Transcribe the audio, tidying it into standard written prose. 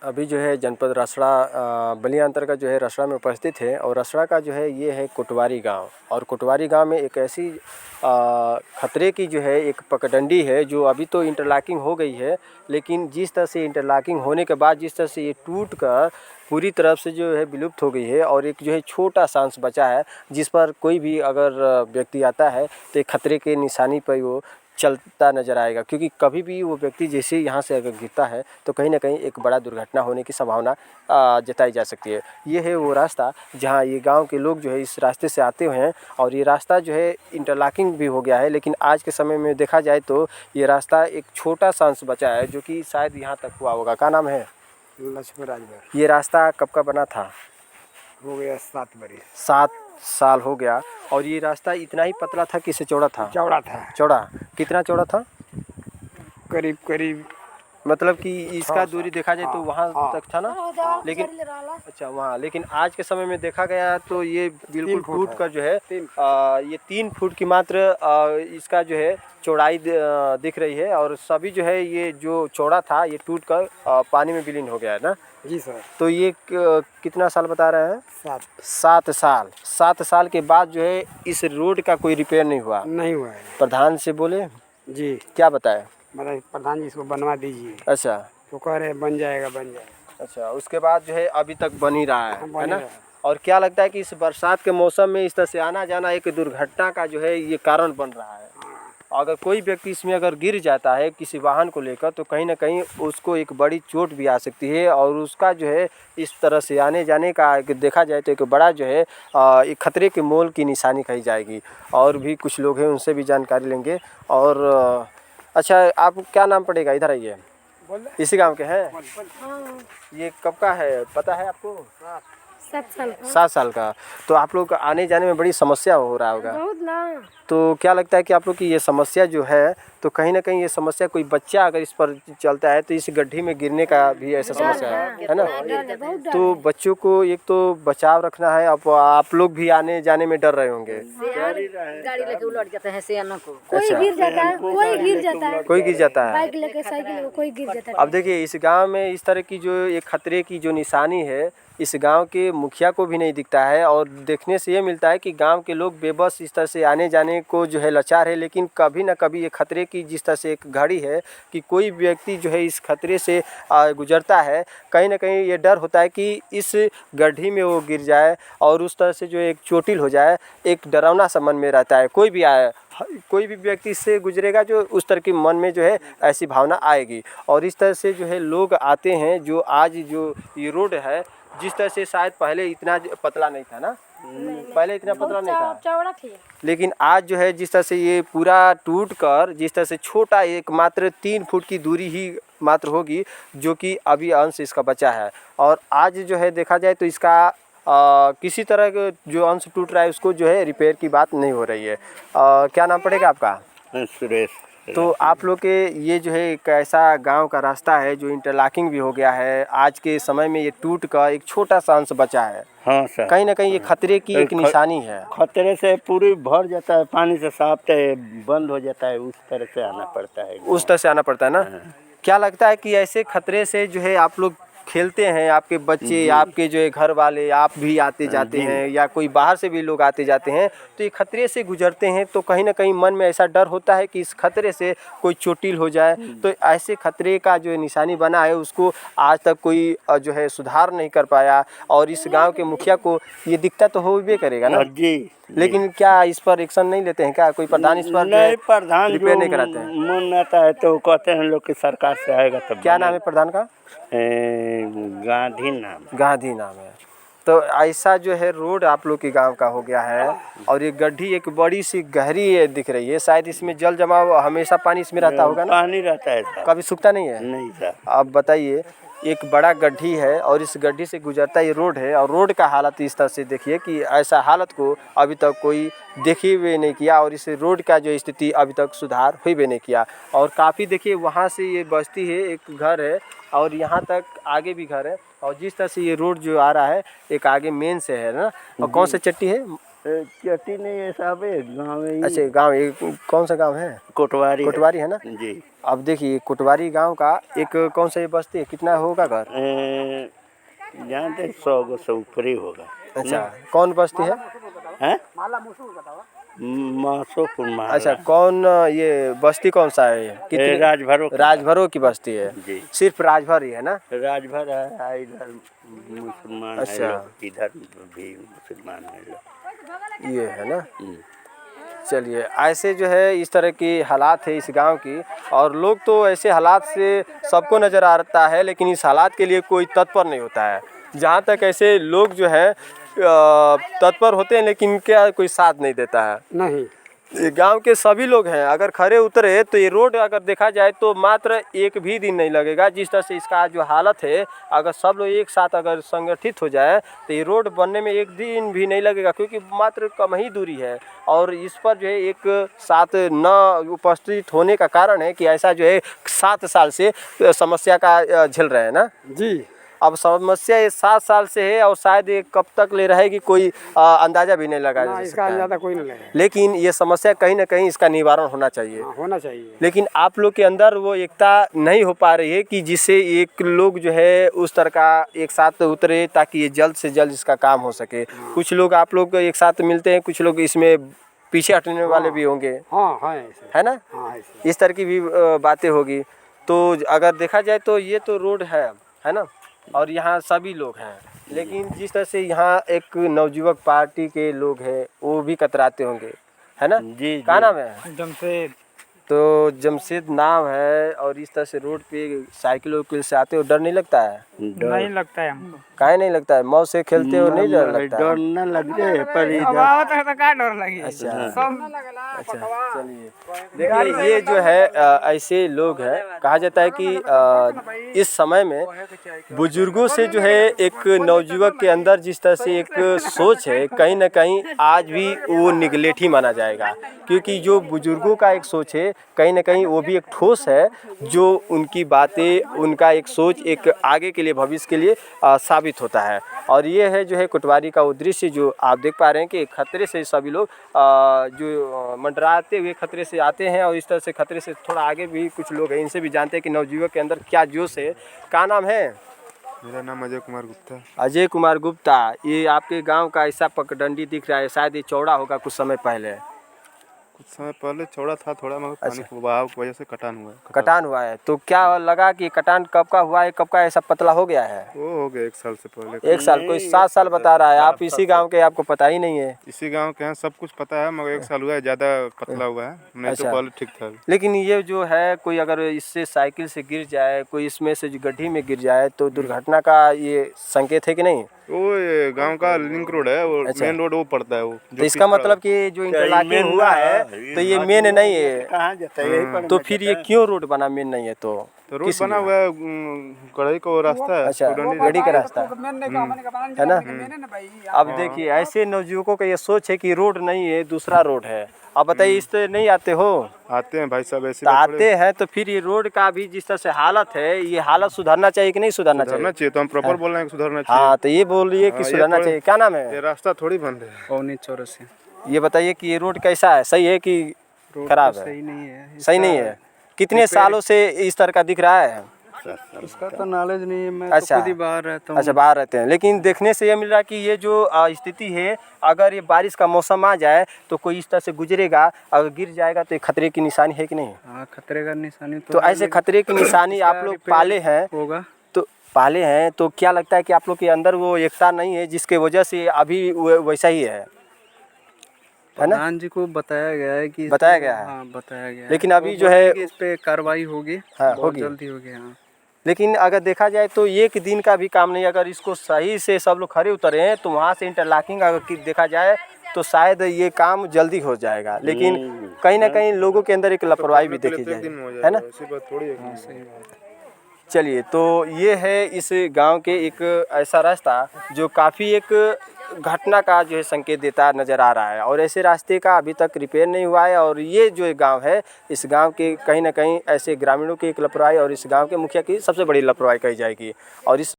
अभी जो है जनपद रसड़ा बलिया अंतर्गत जो है रसड़ा में उपस्थित है और रसड़ा का जो है ये है कोटवारी गांव। और कोटवारी गांव में एक ऐसी खतरे की जो है एक पगडंडी है जो अभी तो इंटरलॉकिंग हो गई है, लेकिन जिस तरह से इंटरलॉकिंग होने के बाद जिस तरह से ये टूट कर पूरी तरफ से जो है विलुप्त हो गई है और एक जो है छोटा सा अंश बचा है जिस पर कोई भी अगर व्यक्ति आता है तो एक खतरे के निशानी पर वो चलता नज़र आएगा, क्योंकि कभी भी वो व्यक्ति जैसे यहाँ से अगर गिरता है तो कहीं ना कहीं एक बड़ा दुर्घटना होने की संभावना जताई जा सकती है। ये है वो रास्ता जहाँ ये गांव के लोग जो है इस रास्ते से आते हुए हैं और ये रास्ता जो है इंटरलॉकिंग भी हो गया है, लेकिन आज के समय में देखा जाए तो ये रास्ता एक छोटा सा अंश बचा है जो कि शायद यहाँ तक हुआ होगा। क्या नाम है? लक्ष्मी राजभर। ये रास्ता कब का बना था? हो गया 7 बरस। 7 साल हो गया। और ये रास्ता इतना ही पतला था कि इससे चौड़ा था? चौड़ा था। चौड़ा कितना चौड़ा था? करीब करीब मतलब कि इसका दूरी देखा जाए तो वहाँ तक था ना, लेकिन अच्छा वहाँ, लेकिन आज के समय में देखा गया तो ये बिल्कुल टूट कर जो है ये 3 फुट की मात्र इसका जो है चौड़ाई दिख रही है। और सभी जो है ये जो चौड़ा था ये टूट कर पानी में विलीन हो गया है ना? जी सर। तो ये कितना साल बता रहे हैं? 7 साल। 7 साल के बाद जो है इस रोड का कोई रिपेयर नहीं हुआ? नहीं हुआ है। प्रधान से बोले? जी। क्या बताए? मतलब प्रधान जी इसको बनवा दीजिए। अच्छा, तो कह रहे बन जाएगा बन जाएगा। अच्छा, उसके बाद जो है अभी तक बन ही रहा है ना? और क्या लगता है कि इस बरसात के मौसम में इस तरह से आना जाना एक दुर्घटना का जो है ये कारण बन रहा है। अगर कोई व्यक्ति इसमें अगर गिर जाता है किसी वाहन को लेकर तो कहीं ना कहीं उसको एक बड़ी चोट भी आ सकती है और उसका जो है इस तरह से आने जाने का देखा जाए तो एक बड़ा जो है एक खतरे के मोल की निशानी कही जाएगी। और भी कुछ लोग हैं उनसे भी जानकारी लेंगे। और अच्छा, आप क्या नाम पड़ेगा? इधर आइए। इसी गांव के हैं? ये कब का है पता है आपको? 7 साल का। 7 साल का। तो आप लोग आने जाने में बड़ी समस्या हो रहा होगा बहुत ना। तो क्या लगता है कि आप लोग की ये समस्या जो है तो कहीं ना कहीं ये समस्या कोई बच्चा अगर इस पर चलता है तो इस गड्ढे में गिरने का भी ऐसा समस्या है ना? तो बच्चों को एक तो बचाव रखना है। अब आप लोग भी आने जाने में डर रहे होंगे। गाड़ी लेके उलट जाते हैं सियाना को। कोई गिर जाता है, कोई गिर जाता है, कोई गिर जाता है, बाइक लेके साइकिल लेके कोई गिर जाता है। अब देखिए इस गांव में इस तरह की जो एक खतरे की जो निशानी है इस गांव के मुखिया को भी नहीं दिखता है। और देखने से ये मिलता है कि गांव के लोग बेबस इस तरह से आने जाने को जो है लाचार है, लेकिन कभी ना कभी ये खतरे की जिस तरह से एक घड़ी है कि कोई व्यक्ति जो है इस खतरे से गुजरता है, कहीं ना कहीं ये डर होता है कि इस गड्ढी में वो गिर जाए और उस तरह से जो एक चोटिल हो जाए। एक डरावना सा मन में रहता है। कोई भी आए, कोई भी व्यक्ति इससे गुजरेगा जो उस तरह के मन में जो है ऐसी भावना आएगी। और इस तरह से जो है लोग आते हैं। जो आज जो ये रोड है जिस तरह से शायद पहले इतना पतला नहीं था ना, पहले इतना पतला नहीं था, चौड़ा थी। लेकिन आज जो है जिस तरह से ये पूरा टूट कर जिस तरह से छोटा एक मात्र 3 फुट की दूरी ही मात्र होगी जो कि अभी अंश इसका बचा है। और आज जो है देखा जाए तो इसका किसी तरह का जो अंश टूट रहा है उसको जो है रिपेयर की बात नहीं हो रही है। क्या नाम पड़ेगा आपका? सुरेश। तो आप लोग के ये जो है एक ऐसा गांव का रास्ता है जो इंटरलॉकिंग भी हो गया है, आज के समय में ये टूट कर एक छोटा सा अंश बचा है। हाँ सर। कहीं ना कहीं ये खतरे की एक निशानी है। खतरे से पूरी भर जाता है, पानी से साफ बंद हो जाता है, उस तरह से आना पड़ता है। उस तरह से आना पड़ता है ना? क्या लगता है कि ऐसे खतरे से जो है आप लोग खेलते हैं, आपके बच्चे, आपके जो है घर वाले, आप भी आते जाते हैं या कोई बाहर से भी लोग आते जाते हैं तो ये खतरे से गुजरते हैं तो कहीं ना कहीं मन में ऐसा डर होता है कि इस खतरे से कोई चोटिल हो जाए। तो ऐसे खतरे का जो निशानी बना है उसको आज तक कोई जो है सुधार नहीं कर पाया। और इस गांव के मुखिया को ये दिक्कत तो हो भी करेगा ना जी, लेकिन क्या इस पर एक्शन नहीं लेते हैं? क्या कोई प्रधान इस पर नहीं, प्रधान रिपेयर नहीं कराते हैं? मन आता है तो कहते हैं लोग की सरकार से आएगा तब। क्या नाम है प्रधान का? गांधी नाम। गांधी नाम है। तो ऐसा जो है रोड आप लोग के गांव का हो गया है और ये गड्ढी एक बड़ी सी गहरी दिख रही है। शायद इसमें जल जमाव हमेशा पानी इसमें रहता होगा ना? पानी रहता है सर। कभी सूखता नहीं है? नहीं सर। आप बताइए, एक बड़ा गड्ढी है और इस गड्ढी से गुजरता ये रोड है और रोड का हालत इस तरह से देखिए कि ऐसा हालत को अभी तक कोई देखी भी नहीं किया और इस रोड का जो स्थिति अभी तक सुधार हुई भी नहीं किया। और काफ़ी देखिए वहाँ से ये बस्ती है, एक घर है और यहाँ तक आगे भी घर है। और जिस तरह से ये रोड जो आ रहा है एक आगे मेन से है ना, और कौन सा चट्टी है? चटी नहीं है साहब, गाँव में ही अच्छा गांव, ये कौन सा गांव है? कोटवारी है। कोटवारी है ना? जी। अब देखिए कोटवारी गांव का एक कौन सा ये बस्ती है, कितना होगा घर? जानते 100 से ऊपर ही होगा। अच्छा कौन बस्ती है? हैं? मासोपुर महाराज। अच्छा कौन ये बस्ती कौन सा है? कितने? राजभरों। राजभरों की बस्ती है। जी। सिर्फ राजभर ही है ना? राजभर है, इधर मुसलमान अच्छा। है लोग, इधर भी मुसलमान है लोग। ये है ना? चलिए ऐसे जो है इस तरह की हालात है इस गांव की, और लोग तो ऐसे हालात से सबको नज़र आता है, लेकिन इस हालात के लिए कोई तत्पर नहीं होता है। जहाँ तक ऐसे लोग जो है तत्पर होते हैं, लेकिन क्या कोई साथ नहीं देता है। नहीं, ये गांव के सभी लोग हैं, अगर खड़े उतरे तो ये रोड अगर देखा जाए तो मात्र एक भी दिन नहीं लगेगा। जिस तरह से इसका जो हालत है, अगर सब लोग एक साथ अगर संगठित हो जाए तो ये रोड बनने में एक दिन भी नहीं लगेगा, क्योंकि मात्र कम ही दूरी है। और इस पर जो है एक साथ न उपस्थित होने का कारण है कि ऐसा जो है 7 साल से समस्या का झेल रहे हैं ना जी। अब समस्या ये 7 साल से है, और शायद ये कब तक ले रहेगी कोई अंदाजा भी नहीं लगाया ना जा इसका सकता है। ज़्यादा कोई नहीं लगेगा। लेकिन ये समस्या कहीं ना कहीं इसका निवारण होना चाहिए। हाँ, होना चाहिए। लेकिन आप लोग के अंदर वो एकता नहीं हो पा रही है कि जिससे एक लोग जो है उस तरह का एक साथ उतरे, ताकि ये जल्द से जल्द इसका काम हो सके। कुछ लोग आप लोग एक साथ मिलते हैं, कुछ लोग इसमें पीछे हटने वाले भी होंगे, हाँ हाँ ऐसे। है ना? हाँ ऐसे। इस तरह की भी बातें होगी। तो अगर देखा जाए तो ये तो रोड है ना, और यहाँ सभी लोग हैं, लेकिन जिस तरह से यहाँ एक नवयुवक पार्टी के लोग हैं वो भी कतराते होंगे, है ना? जी। क्या नाम है? जमशेद। तो जमशेद नाम है, और इस तरह से रोड पे साइकिल वाइकिल से आते हो, डर नहीं लगता है? नहीं लगता है हमको। काहे नहीं लगता है? मौत से खेलते हो, नहीं डर लगता है? डर न लग जाए पर अब इधर आवत है तो क्या डर लगी। अच्छा सब चलिए देखिए ये जो है ऐसे लोग हैं, कहा जाता है कि इस समय में बुजुर्गों से जो है एक नवयुवक के अंदर जिस तरह से एक सोच है, कहीं ना कहीं आज भी वो निगलेट ही माना जाएगा, क्योंकि जो बुजुर्गों का एक सोच है कहीं ना कहीं वो भी एक ठोस है, जो उनकी बातें, उनका एक सोच एक आगे के लिए, भविष्य के लिए साबित होता है। और ये है जो है कोटवारी का वो दृश्य जो आप देख पा रहे हैं कि खतरे से सभी लोग जो मंडराते हुए खतरे से आते हैं, और इस तरह से खतरे से थोड़ा आगे भी कुछ लोग हैं, इनसे भी जानते हैं कि नवयुवक के अंदर क्या जोश है। क्या नाम है? मेरा नाम अजय कुमार गुप्ता। अजय कुमार गुप्ता। ये आपके गांव का ऐसा पगडंडी दिख रहा है, शायद ये चौड़ा होगा कुछ समय पहले। कुछ समय पहले चौड़ा था थोड़ा, मगर पानी के बहाव की वजह से कटान हुआ है। कटान हुआ है, तो क्या लगा कि कटान कब का हुआ है, कब का ऐसा पतला हो गया है? वो हो गया 1 साल से पहले। 1 साल? कोई 7 साल बता रहा है। आप इसी गांव के, आपको पता ही नहीं है? इसी गांव के हैं, सब कुछ पता है, मगर 1 साल हुआ है, ज़्यादा पतला हुआ है, नहीं तो अच्छा। पहले ठीक था। लेकिन ये जो है कोई अगर इससे साइकिल से गिर जाए, कोई इसमें से जो गड्ढी में गिर जाए, तो दुर्घटना का ये संकेत है कि नहीं? वो ये गांव का लिंक रोड है, वो अच्छा। मेन रोड वो पड़ता है। वो तो इसका मतलब कि जो इंटरलॉकिंग हुआ है तो ये मेन नहीं है, कहाँ जाता है? यही पर तो फिर ये क्यों रोड बना मेन नहीं है? तो तो रोड किस बना लिए? हुआ है, कढ़ाई का वो रास्ता है। अच्छा, कोडंडी गड्ढी का रास्ता है ना? अब देखिए ऐसे नवयुवकों का ये सोच है कि रोड नहीं है, दूसरा रोड है। अब बताइए, इस तरह नहीं आते हो? आते हैं भाई साहब, ऐसे तो बात थोड़ी- आते हैं, तो फिर ये रोड का भी जिस तरह से हालत है, ये हालत सुधारना चाहिए कि नहीं सुधारना सुधरना चाहिए? चाहिए, तो हम प्रॉपर बोल रहे हैं कि सुधरना चाहिए। हाँ, तो ये बोलिए कि हाँ, ये सुधारना थोड़े- चाहिए। क्या नाम है? ये रास्ता थोड़ी बंद है। पौनी चौर से ये बताइए कि ये रोड कैसा है, सही है कि खराब है? सही नहीं है। सही नहीं है। कितने सालों से इस तरह का दिख रहा है? इसका तो नॉलेज नहीं है, मैं अच्छा। तो खुद ही बाहर रहता हूँ। अच्छा, बाहर रहते हैं, लेकिन देखने से ये मिल रहा है कि ये जो स्थिति है, अगर ये बारिश का मौसम आ जाए तो कोई इस तरह से गुजरेगा, अगर गिर जाएगा तो ये खतरे की निशानी है कि नहीं? हाँ, खतरे का निशानी तो ऐसे खतरे की निशानी आप लोग पाले हैं, होगा। तो पाले हैं, तो क्या लगता है कि आप लोग के अंदर वो एकता नहीं है, जिसके वजह से अभी वैसा ही है ना? प्रधान जी को बताया गया है कि बताया गया है? हाँ, बताया गया है। लेकिन अभी वो जो बोले है कि इस पे कार्रवाई होगी। हाँ, बहुत होगी। जल्दी होगी। हाँ, लेकिन अगर देखा जाए तो एक दिन का भी काम नहीं, अगर इसको सही से सब लोग खड़े उतरे हैं तो वहाँ से इंटरलॉकिंग अगर देखा जाए तो शायद ये काम जल्दी हो जाएगा। लेकिन कहीं ना कहीं लोगों के अंदर एक लापरवाही भी देखी जाए, है ना? ऐसी बात थोड़ी है। चलिए, तो ये है इस गांव के एक ऐसा रास्ता जो काफ़ी एक घटना का जो है संकेत देता नज़र आ रहा है, और ऐसे रास्ते का अभी तक रिपेयर नहीं हुआ है। और ये जो गांव है, इस गांव के कहीं ना कहीं ऐसे ग्रामीणों की एक लापरवाही और इस गांव के मुखिया की सबसे बड़ी लापरवाही कही जाएगी। और इस